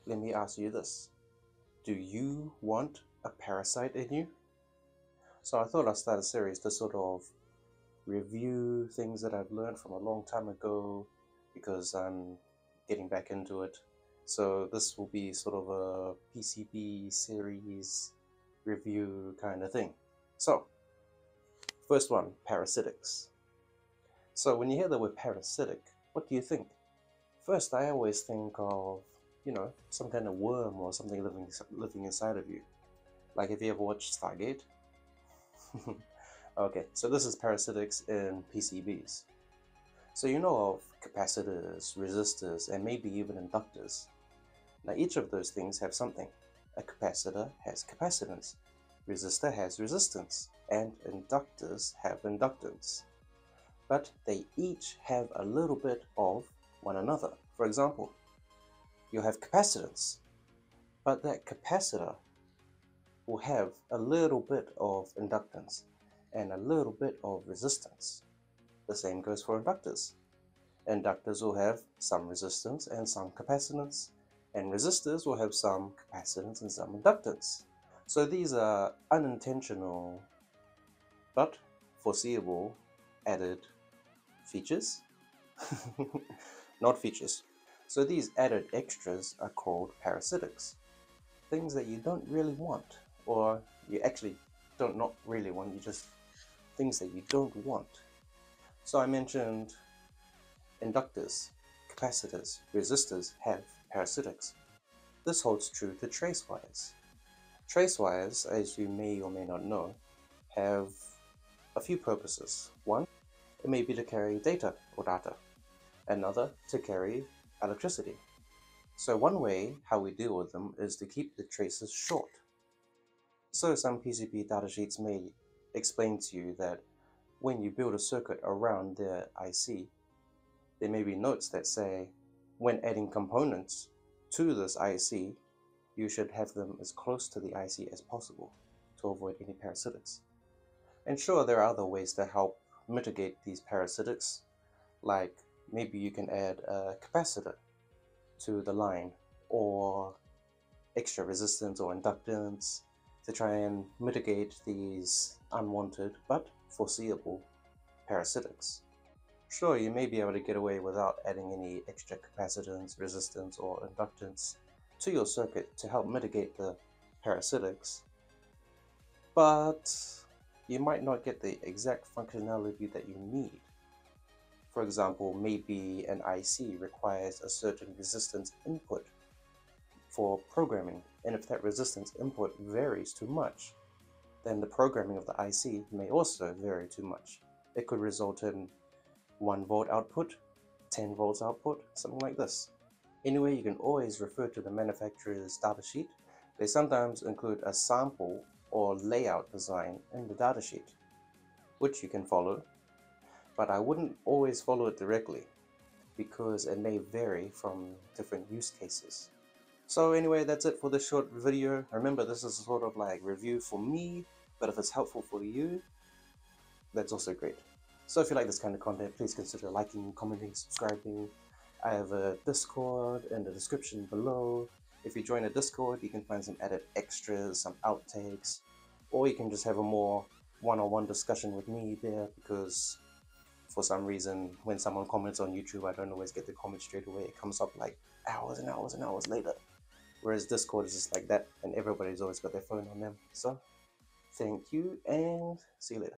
let me ask you this. Do you want a parasite in you? So I thought I'd start a series to sort of review things that I've learned from a long time ago because I'm getting back into it. So this will be sort of a PCB series review kind of thing. So, first one, parasitics. So when you hear the word parasitic, what do you think? First, I always think of, some kind of worm or something living inside of you. Like, have you ever watched Stargate? Okay, so this is parasitics in PCBs. So you know of capacitors, resistors, and maybe even inductors. Now each of those things have something. A capacitor has capacitance, resistor has resistance, and inductors have inductance. But they each have a little bit of one another. For example, you have capacitance, but that capacitor will have a little bit of inductance and a little bit of resistance. The same goes for inductors. Inductors will have some resistance and some capacitance, and resistors will have some capacitance and some inductance. So these are unintentional but foreseeable added features. Not features. So these added extras are called parasitics. Things that you don't really want, or you actually don't not really want, you just things that you don't want. So I mentioned inductors, capacitors, resistors have parasitics. This holds true to trace wires. Trace wires, as you may or may not know, have a few purposes. One, it may be to carry data or data. Another, to carry electricity. So one way how we deal with them is to keep the traces short. So some PCB datasheets may explain to you that when you build a circuit around the IC, there may be notes that say, when adding components to this IC, you should have them as close to the IC as possible to avoid any parasitics. And sure, there are other ways to help mitigate these parasitics, like maybe you can add a capacitor to the line, or extra resistance or inductance to try and mitigate these unwanted but foreseeable parasitics. Sure, you may be able to get away without adding any extra capacitance, resistance, or inductance to your circuit to help mitigate the parasitics, but you might not get the exact functionality that you need. For example, maybe an IC requires a certain resistance input for programming, and if that resistance input varies too much, then the programming of the IC may also vary too much. It could result in 1 volt output, 10 volts output, something like this. Anyway, you can always refer to the manufacturer's datasheet. They sometimes include a sample or layout design in the datasheet, which you can follow, but I wouldn't always follow it directly because it may vary from different use cases. So anyway, that's it for this short video. Remember, this is sort of like review for me, but if it's helpful for you, that's also great. So if you like this kind of content, please consider liking, commenting, subscribing. I have a Discord in the description below. If you join a Discord, you can find some added extras, some outtakes, or you can just have a more one-on-one discussion with me there, because for some reason, when someone comments on YouTube, I don't always get the comment straight away. It comes up like hours and hours and hours later. Whereas Discord is just like that, and everybody's always got their phone on them. So, thank you, and see you later.